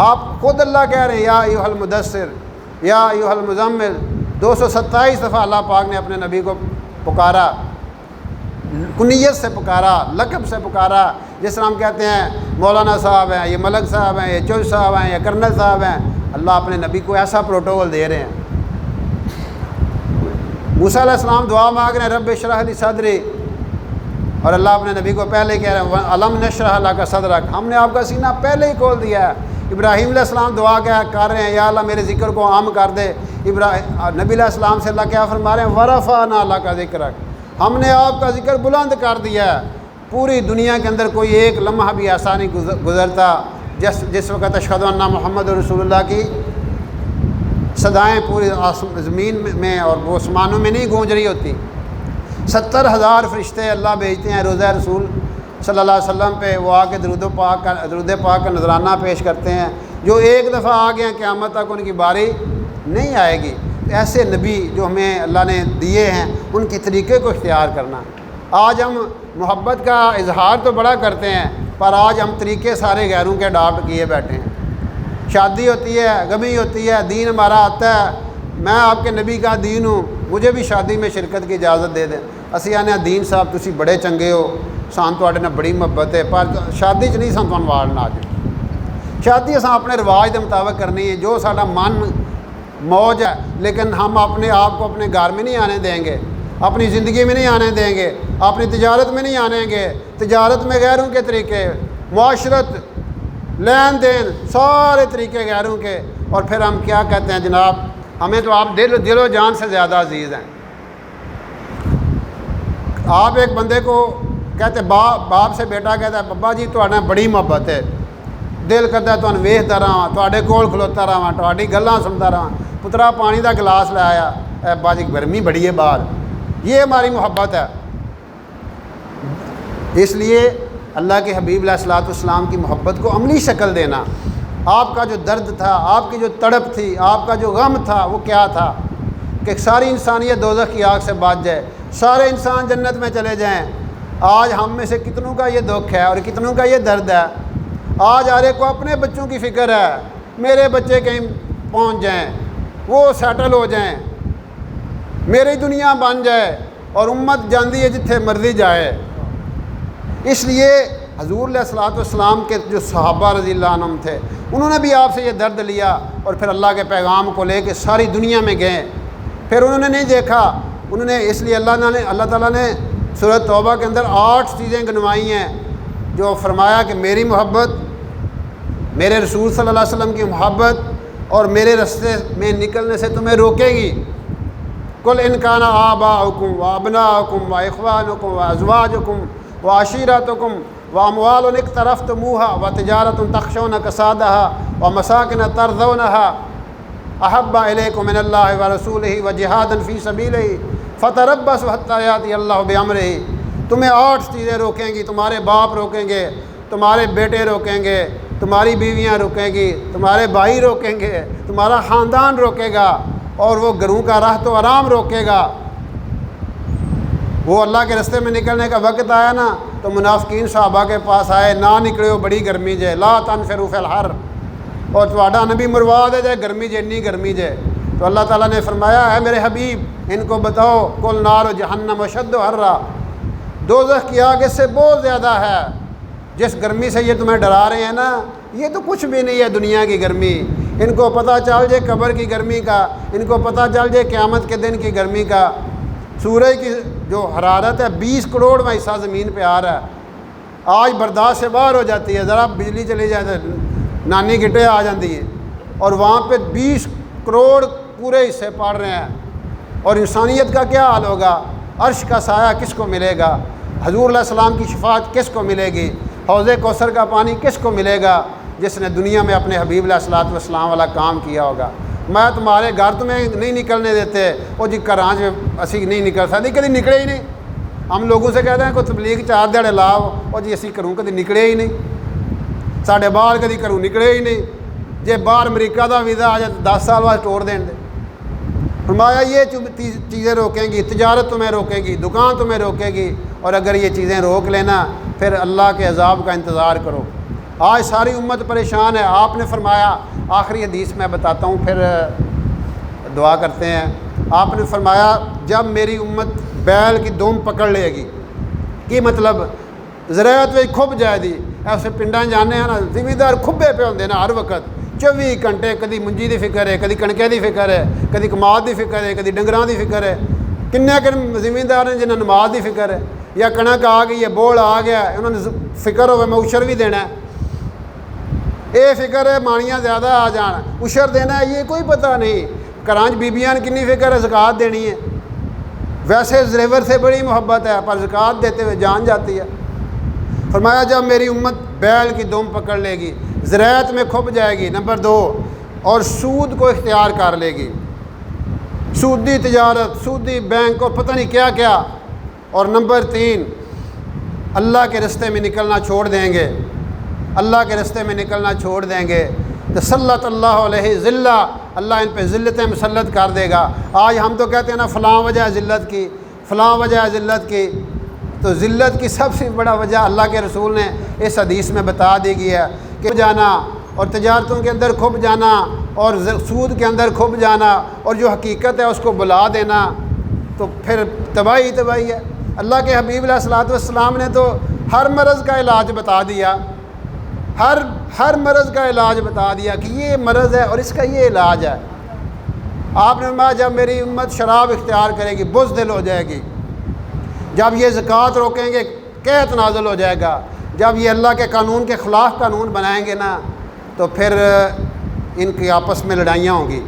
آپ خود اللہ کہہ رہے ہیں یا ایھا المدثر یا ایھا المزمل، 227 دفعہ اللہ پاک نے اپنے نبی کو پکارا، کنیت سے پکارا، لقب سے پکارا۔ جس طرح ہم کہتے ہیں مولانا صاحب ہیں، یہ ملک صاحب ہیں، یہ چوہے صاحب ہیں، یہ کرنل صاحب ہیں، اللہ اپنے نبی کو ایسا پروٹوکول دے رہے ہیں۔ موسیٰ علیہ السلام دعا مانگ رہے ہیں رب اشرح لی صدری، اور اللہ اپنے نبی کو پہلے کہہ رہے ہیں الم نشرح لک صدرک، ہم نے آپ کا سینہ پہلے ہی کھول دیا ہے۔ ابراہیم علیہ السلام دعا کر رہے ہیں یا اللہ میرے ذکر کو عام کر دے۔ نبی علیہ السلام سے اللہ کیا فرما رہے ہیں ورفعنا لک ذکرک، ہم نے آپ کا ذکر بلند کر دیا ہے۔ پوری دنیا کے اندر کوئی ایک لمحہ بھی ایسا نہیں گزرتا جس وقت اشہد ان محمد رسول اللہ کی صدائیں پوری زمین میں اور وہ آسمانوں میں نہیں گونج رہی ہوتی۔ 70,000 فرشتے اللہ بھیجتے ہیں روزہ رسول صلی اللہ علیہ وسلم پہ، وہ آ کے درود پاک کا نذرانہ پیش کرتے ہیں۔ جو ایک دفعہ آ گئے ہیں قیامت تک ان کی باری نہیں آئے گی۔ ایسے نبی جو ہمیں اللہ نے دیے ہیں ان کے طریقے کو اختیار کرنا۔ آج ہم محبت کا اظہار تو بڑا کرتے ہیں پر آج ہم طریقے سارے غیروں کے اڈاپٹ کیے بیٹھے ہیں۔ شادی ہوتی ہے، غمی ہوتی ہے، دین ہمارا آتا ہے، میں آپ کے نبی کا دین ہوں، مجھے بھی شادی میں شرکت کی اجازت دے دیں۔ اسی آنے دین صاحب تسی بڑے چنگے ہو، سان تواڈے نال بڑی محبت ہے، پر شادی چ نہیں سان تھانوں والنا۔ اج شادی اساں اپنے رواج کے مطابق کرنی ہے، جو ساڈا من موج ہے، لیکن ہم اپنے آپ کو اپنے گھر میں نہیں آنے دیں گے، اپنی زندگی میں نہیں آنے دیں گے، اپنی تجارت میں نہیں آنے گے۔ تجارت میں غیروں کے طریقے، معاشرت، لین دین، سارے طریقے غیروں کے، اور پھر ہم کیا کہتے ہیں جناب ہمیں تو آپ دل و جان سے زیادہ عزیز ہیں۔ آپ ایک بندے کو کہتے باپ سے بیٹا کہتا ہے بابا جی تہاڈے بڑی محبت ہے، دل کرتا ہے تمہیں ویکھدا رہاں، تہاڈے کول کھلوتا رہاں، تہاڈی گلاں سنتا رہاں، پترا پانی دا گلاس لے آیا، اے ابا جی گرمی بڑی ہے باہر، یہ ہماری محبت ہے۔ اس لیے اللہ کے حبیب علیہ الصلوۃ والسلام کی محبت کو عملی شکل دینا، آپ کا جو درد تھا، آپ کی جو تڑپ تھی، آپ کا جو غم تھا، وہ کیا تھا کہ ساری انسانیت دوزخ کی آگ سے بچ جائے، سارے انسان جنت میں چلے جائیں۔ آج ہم میں سے کتنوں کا یہ دکھ ہے اور کتنوں کا یہ درد ہے۔ آج ہر ایک کو اپنے بچوں کی فکر ہے، میرے بچے کہیں پہنچ جائیں، وہ سیٹل ہو جائیں، میری دنیا بن جائے، اور امت جاندی ہے جتھے مرضی جائے۔ اس لیے حضور علیہ الصلوۃ والسلام کے جو صحابہ رضی اللہ عنہم تھے، انہوں نے بھی آپ سے یہ درد لیا اور پھر اللہ کے پیغام کو لے کے ساری دنیا میں گئے۔ پھر انہوں نے نہیں دیکھا، انہوں نے اس لیے اللہ تعالیٰ نے سورۃ توبہ کے اندر 8 چیزیں گنوائی ہیں جو فرمایا کہ میری محبت، میرے رسول صلی اللہ علیہ وسلم کی محبت اور میرے رستے میں نکلنے سے تمہیں روکے گی۔ قل ان کان آباؤکم وابناؤکم واخوانکم وازواجکم وعشیرتکم واموال اقترفتموها وتجارۃ تخشون کسادها ومساکن ترضونها احب الیکم من اللہ ورسولہ وجہاد فی سبیلہ فتربصوا حتی یأتی اللہ بامرہ۔ تمہیں 8 چیزیں روکیں گی، تمہارے باپ روکیں گے، تمہارے بیٹے روکیں گے، تمہاری بیویاں روکیں گی، تمہارے بھائی روکیں گے، تمہارا خاندان روکے گا، اور وہ گھروں کا راہ تو آرام روکے گا۔ وہ اللہ کے راستے میں نکلنے کا وقت آیا نا تو منافقین صحابہ کے پاس آئے، نہ نکلے ہو بڑی گرمی جے، لا تنفروا فی الحر، اور تہاڈا نبی مروا دے جائے گرمی جے، اتنی گرمی جے۔ تو اللہ تعالیٰ نے فرمایا اے میرے حبیب ان کو بتاؤ قل نار جہنم اشد حرا، دوزخ کی آگ اس سے بہت زیادہ ہے۔ جس گرمی سے یہ تمہیں ڈرا رہے ہیں نا، یہ تو کچھ بھی نہیں ہے دنیا کی گرمی۔ ان کو پتہ چل جائے قبر کی گرمی کا، ان کو پتہ چل جائے قیامت کے دن کی گرمی کا۔ سورج کی جو حرارت ہے 20 کروڑواں حصہ زمین پہ آ رہا ہے، آج برداشت سے باہر ہو جاتی ہے، ذرا بجلی چلی جائے تو نانی گٹے آ جاتی ہے، اور وہاں پہ 20 کروڑ پورے حصے پڑ رہے ہیں۔ اور انسانیت کا کیا حال ہوگا؟ عرش کا سایہ کس کو ملے گا؟ حضور علیہ السلام کی شفاعت کس کو ملے گی؟ حوض کوثر کا پانی کس کو ملے گا جس نے دنیا میں اپنے حبیب علیہ الصلوۃ والسلام والا کام کیا ہوگا؟ میں تمہارے گھر تمہیں نہیں نکلنے دیتے، وہ جی گھراں اسی نہیں نکل سکتے، کدی نکلے ہی نہیں۔ ہم لوگوں سے کہتے ہیں کوئی تبلیغ 4 دیہڑے لاؤ، اور جی اسی گھروں کدی نکلے ہی نہیں، ساڈے باہر کدی گھروں نکلے ہی نہیں۔ جے باہر امریکہ دا ویزا آ جائے 10 سال بعد ٹوڑ دین دے۔ فرمایا یہ چیزیں روکیں گی، تجارت تمہیں روکے گی، دکان تمہیں روکے گی، اور اگر یہ چیزیں روک لینا پھر اللہ کے عذاب کا انتظار کرو۔ آج ساری امت پریشان ہے۔ آپ نے فرمایا، آخری حدیث میں بتاتا ہوں پھر دعا کرتے ہیں۔ آپ نے فرمایا جب میری امت بیل کی دوم پکڑ لے گی، یہ مطلب زراعت میں کھب جائے دی، ایسے پنڈاں جانے ہیں نا، زمیندار کھبے پہ ہوندے نا ہر وقت 24 گھنٹے، کدی منجی دی فکر ہے، کدی کڑکے دی فکر ہے، کدی کماد دی فکر ہے، کدی ڈنگراں دی فکر ہے۔ کنے زمیندار ہیں جنہیں نماز دی فکر ہے، یا کنک آ گئی ہے، بوڑ آ گیا ہے، انہوں نے فکر ہوئے میں اشر بھی دینا ہے، اے فکر ہے مانیاں زیادہ آ جان اشر دینا ہے، یہ کوئی پتہ نہیں۔ کرانچ بیبیاں نے کنی فکر ہے زکوٰۃ دینی ہے، ویسے زیور سے بڑی محبت ہے پر زکوٰۃ دیتے ہوئے جان جاتی ہے۔ فرمایا جب میری امت بیل کی دوم پکڑ لے گی، زراعت میں کھب جائے گی، نمبر 2، اور سود کو اختیار کر لے گی، سودی تجارت، سودی بینک اور پتہ نہیں کیا کیا، اور نمبر 3 اللہ کے راستے میں نکلنا چھوڑ دیں گے، اللہ کے راستے میں نکلنا چھوڑ دیں گے، تسلط اللہ علیہ ذلہ، اللہ ان پہ ذلتیں مسلط کر دے گا۔ آج ہم تو کہتے ہیں نا فلاں وجہ ہے ذلت کی، فلاں وجہ ہے ذلت کی، تو ذلت کی سب سے بڑا وجہ اللہ کے رسول نے اس حدیث میں بتا دی گئی ہے کہ جانا اور تجارتوں کے اندر کھب جانا اور سود کے اندر کھب جانا اور جو حقیقت ہے اس کو بلا دینا، تو پھر تباہی تباہی ہے۔ اللہ کے حبیب علیہ الصلوۃ والسلام نے تو ہر مرض کا علاج بتا دیا، ہر مرض کا علاج بتا دیا کہ یہ مرض ہے اور اس کا یہ علاج ہے۔ آپ نے فرمایا جب میری امت شراب اختیار کرے گی بزدل ہو جائے گی، جب یہ زکوٰۃ روکیں گے قحط نازل ہو جائے گا، جب یہ اللہ کے قانون کے خلاف قانون بنائیں گے نا تو پھر ان کی آپس میں لڑائیاں ہوں گی۔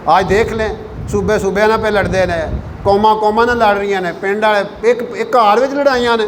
آج دیکھ لیں صوبے صوبے نہ پہ لڑتے رہے، قوما نہ لڑ رہی نے، پنڈ والے ایک گھر وچ لڑائیاں نے۔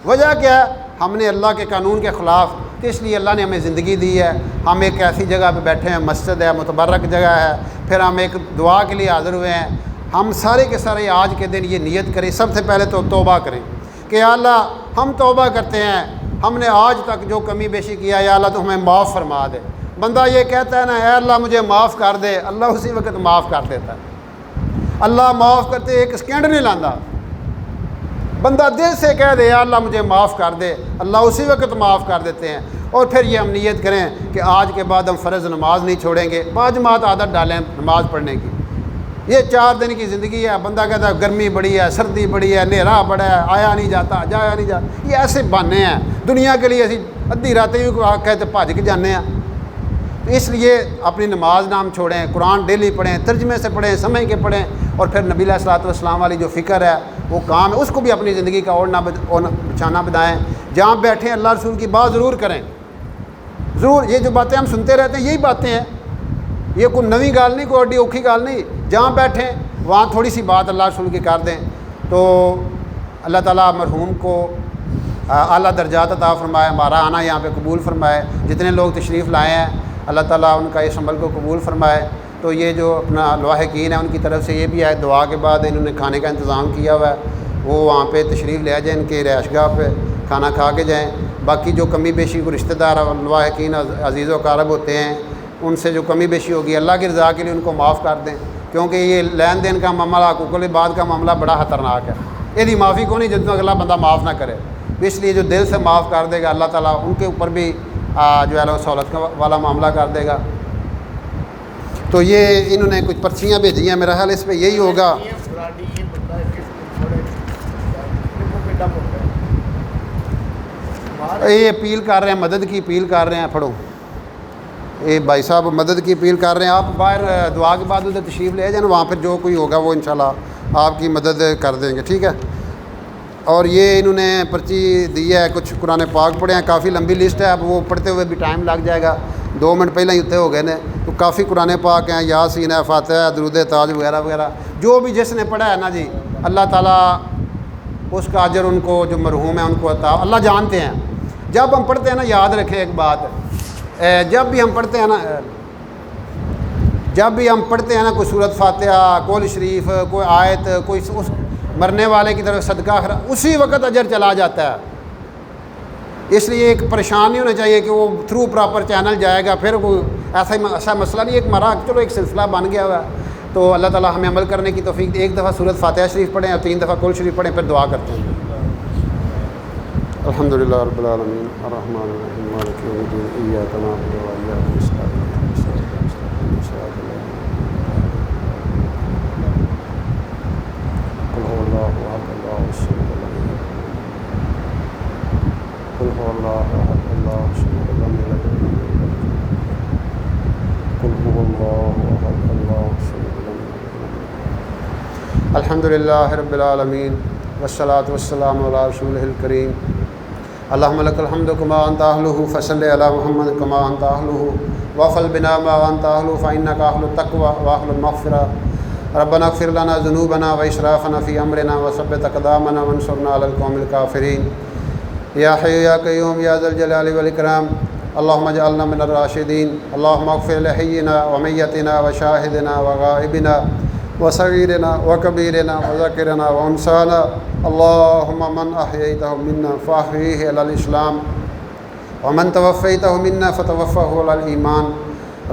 وجہ کیا ہے؟ ہم نے اللہ کے قانون کے خلاف، تو اس لیے اللہ نے ہمیں زندگی دی ہے، ہم ایک ایسی جگہ پہ بیٹھے ہیں، مسجد ہے، متبرک جگہ ہے، پھر ہم ایک دعا کے لیے حاضر ہوئے ہیں۔ ہم سارے کے سارے آج کے دن یہ نیت کریں، سب سے پہلے تو توبہ کریں کہ یا اللہ ہم توبہ کرتے ہیں، ہم نے آج تک جو کمی بیشی کیا یا اللہ تو ہمیں معاف فرما دے۔ بندہ یہ کہتا ہے نا اے اللہ مجھے معاف کر دے، اللہ اسی وقت معاف کر دیتا ہے۔ اللہ معاف کرتے ایک سیکنڈ نہیں لاندہ۔ بندہ دل سے کہہ دے یا اللہ مجھے معاف کر دے، اللہ اسی وقت معاف کر دیتے ہیں۔ اور پھر یہ ہم نیت کریں کہ آج کے بعد ہم فرض نماز نہیں چھوڑیں گے، باجماعت عادت ڈالیں نماز پڑھنے کی۔ یہ 4 دن کی زندگی ہے، بندہ کہتا ہے گرمی بڑی ہے، سردی بڑی ہے، اندھیرا بڑا ہے، آیا نہیں جاتا، جایا نہیں جاتا، یہ ایسے بہانے ہیں دنیا کے لیے۔ اسی ادھی راتیں بھی کہتے بھج کے جانے ہیں۔ تو اس لیے اپنی نماز نام چھوڑیں، قرآن ڈیلی پڑھیں، ترجمے سے پڑھیں، سمجھ کے پڑھیں، اور پھر نبی علیہ الصلوۃ والسلام والی جو فکر ہے وہ کام ہے، اس کو بھی اپنی زندگی کا اوڑھنا بچھانا بنائیں۔ جہاں بیٹھیں اللہ رسول کی بات ضرور کریں، ضرور۔ یہ جو باتیں ہم سنتے رہتے ہیں یہی باتیں ہیں، یہ کوئی نویں گال نہیں، کوئی اڈی اوکھی گال نہیں۔ جہاں بیٹھیں وہاں تھوڑی سی بات اللہ رسول کی کر دیں تو اللہ تعالیٰ مرحوم کو اعلیٰ درجات عطا فرمائے، ہمارا آنا یہاں پہ قبول فرمائے۔ جتنے لوگ تشریف لائے ہیں اللہ تعالیٰ ان کا اس عمل کو قبول فرمائے۔ تو یہ جو اپنا لواحقین ہیں ان کی طرف سے یہ بھی ہے، دعا کے بعد انہوں نے کھانے کا انتظام کیا ہوا ہے، وہ وہاں پہ تشریف لے جائیں، ان کے رہائش گاہ پہ کھانا کھا کے جائیں۔ باقی جو کمی بیشی کو رشتہ دار لواحقین عزیز و اقارب ہوتے ہیں ان سے جو کمی بیشی ہوگی اللہ کی رضا کے لیے ان کو معاف کر دیں، کیونکہ یہ لین دین کا معاملہ، حقوق العباد کا معاملہ بڑا خطرناک ہے۔ یہ معافی کو نہیں جتنا اگلا بندہ معاف نہ کرے، اس لیے جو دل سے معاف کر دے گا اللہ تعالیٰ ان کے اوپر بھی جو ہے سہولت والا معاملہ کر دے گا۔ تو یہ انہوں نے کچھ پرچیاں بھیجی ہیں، میرا خیال اس پہ یہی ہوگا۔ یہ اپیل کر رہے ہیں، مدد کی اپیل کر رہے ہیں، پڑھو۔ یہ بھائی صاحب مدد کی اپیل کر رہے ہیں، آپ باہر دعا کے بعد ادھر تشریف لے جائیں، وہاں پھر جو کوئی ہوگا وہ انشاءاللہ آپ کی مدد کر دیں گے، ٹھیک ہے۔ اور یہ انہوں نے پرچی دی ہے، کچھ قرآن پاک پڑھے ہیں، کافی لمبی لسٹ ہے، اب وہ پڑھتے ہوئے بھی ٹائم لگ جائے گا، 2 منٹ پہلے ہی اتنے ہو گئے نے، تو کافی قرآن پاک ہیں، یاسین ہے، فاتحہ ہے، درود تاج وغیرہ وغیرہ، جو بھی جس نے پڑھا ہے نا جی، اللہ تعالیٰ اس کا اجر ان کو جو مرحوم ہیں ان کو عطا، اللہ جانتے ہیں۔ جب ہم پڑھتے ہیں نا، یاد رکھیں ایک بات، جب بھی ہم پڑھتے ہیں نا کوئی سورت فاتحہ، قول شریف، کوئی آیت، کوئی اس مرنے والے کی طرف صدقہ اسی وقت اجر چلا جاتا ہے۔ اس لیے ایک پریشان نہیں ہونا چاہیے کہ وہ تھرو پراپر چینل جائے گا، پھر کوئی ایسا مسئلہ نہیں، ایک ہمارا چلو ایک سلسلہ بن گیا ہوا ہے۔ تو اللہ تعالیٰ ہمیں عمل کرنے کی توفیق، ایک دفعہ سورت فاتحہ شریف پڑھیں اور 3 دفعہ قول شریف پڑھیں، پھر دعا کرتے ہیں۔ الحمدللہ رب العالمین الرحمن الرحیم مالک یوم الدین ایاک نعبد و ایاک نستعین قل هو اللہ احد اللہ الصمد قل هو اللہ احد اللہ الصمد لم یلد ولم یولد قل هو اللہ احد اللہ الصمد لم یلد۔ الحمدللہ رب العالمین والصلاة والسلام علی رسولہ الکریم۔ اللہم لک الحمد کما انت اہلہ فصلی علی محمد کما انت اہلہ وافل بنا ما انت اہلہ فانک اہل التقوی واہل المغفرہ۔ ربنا اغفر لنا ذنوبنا واسرافنا فی امرنا وثبت اقدامنا وانصرنا علی القوم الکافرین۔ یا حی یا قیوم یا ذا الجلال والاکرام، اللہم اجعلنا من الراشدین، اللہم اغفر لحینا ومیتنا وشاہدنا وغائبنا وصغیرنا وکبیرنا وذکرنا وانسانا، اللہم من احییتہ منا فاحیہ علی الاسلام ومن توفیتہ منا فتوفہ علی الایمان،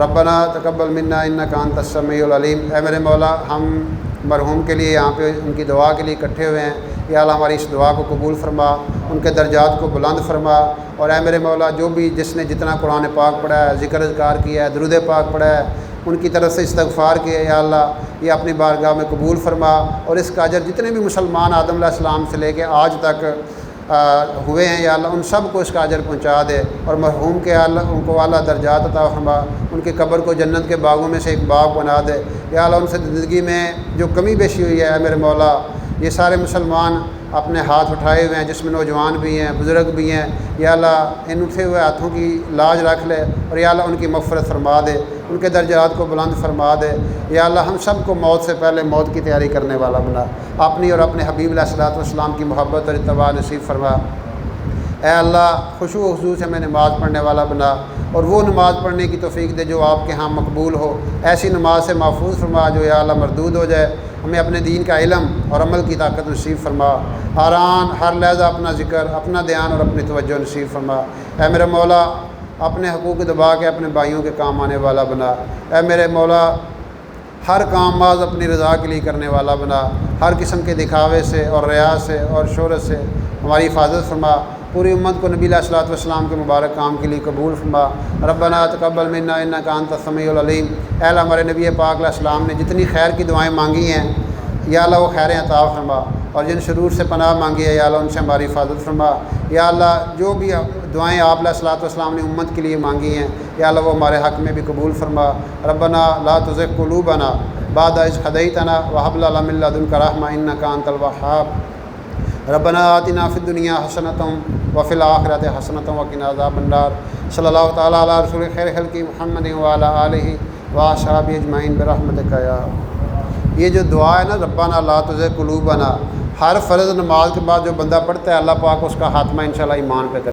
ربنا تقبل منا انک انت السمیع العلیم۔ اے میرے مولا، ہم مرحوم کے لیے یہاں پہ ان کی دعا کے لیے اکٹھے ہوئے ہیں، یا اللہ ہماری اس دعا کو قبول فرما، ان کے درجات کو بلند فرما، اور اے میرے مولا جو بھی جس نے جتنا قرآن پاک پڑھا ہے، ذکر اذکار کیا ہے، درود پاک پڑھا ہے، ان کی طرف سے استغفار کیا ہے، یا اللہ یہ اپنی بارگاہ میں قبول فرما، اور اس کا اجر جتنے بھی مسلمان آدم علیہ السلام سے لے کے آج تک ہوئے ہیں یا اللہ ان سب کو اس کا اجر پہنچا دے، اور مرحوم کے اللہ ان کو اعلیٰ درجات عطا فرما، ان کی قبر کو جنت کے باغوں میں سے ایک باغ بنا دے، یا اللہ ان سے زندگی میں جو کمی بیشی ہوئی ہے اے میرے مولا، یہ سارے مسلمان اپنے ہاتھ اٹھائے ہوئے ہیں جس میں نوجوان بھی ہیں بزرگ بھی ہیں، یا اللہ ان اٹھے ہوئے ہاتھوں کی لاج رکھ لے، اور یا اللہ ان کی مغفرت فرما دے، ان کے درجات کو بلند فرما دے۔ یا اللہ ہم سب کو موت سے پہلے موت کی تیاری کرنے والا بنا، اپنی اور اپنے حبیب علیہ الصلوۃ والسلام کی محبت اور اتباع نصیب فرما۔ اے اللہ خشوع و خضوع سے ہمیں نماز پڑھنے والا بنا، اور وہ نماز پڑھنے کی توفیق دے جو آپ کے ہاں مقبول ہو، ایسی نماز سے محفوظ فرما جو یا اللہ مردود ہو جائے۔ ہمیں اپنے دین کا علم اور عمل کی طاقت نصیب فرما، آران ہر لحظہ اپنا ذکر، اپنا دھیان اور اپنی توجہ نصیب فرما۔ اے میرے مولا اپنے حقوق دبا کے اپنے بھائیوں کے کام آنے والا بنا۔ اے میرے مولا ہر کام باز اپنی رضا کے لیے کرنے والا بنا، ہر قسم کے دکھاوے سے اور ریا سے اور شہرت سے ہماری حفاظت فرما۔ پوری امت کو نبی علیہ الصلوۃ والسلام کے مبارک کام کے لیے قبول فرما۔ ربنا تقبل منا انک انت السمیع العلیم۔ اے اللہ ہمارے نبی پاک علیہ السلام نے جتنی خیر کی دعائیں مانگی ہیں یا اللہ وہ خیریں عطا فرما، اور جن شرور سے پناہ مانگی ہے یا اللہ ان سے ہماری حفاظت فرما۔ یا اللہ جو بھی دعائیں آپ علیہ الصلوۃ والسلام نے امت کے لیے مانگی ہیں یا اللہ وہ ہمارے حق میں بھی قبول فرما۔ ربنا لا تزغ قلوبنا بعد اذ ہدیتنا وہب لنا من لدنک رحمۃ انک انت الوہاب۔ ربنا آتنا فی الدنیا حسنۃ وفی الآخرۃ حسنۃ وقنا عذاب النار۔ صلی اللہ تعالیٰ علی رسول خیر خلق محمد وعلی آلہ واصحابہ اجمعین برحمتک یا۔ یہ جو دعا ہے نا ربنا لا تزغ قلوبنا، ہر فرض نماز کے بعد جو بندہ پڑھتا ہے اللہ پاک اس کا خاتمہ انشاءاللہ ایمان پہ کرے۔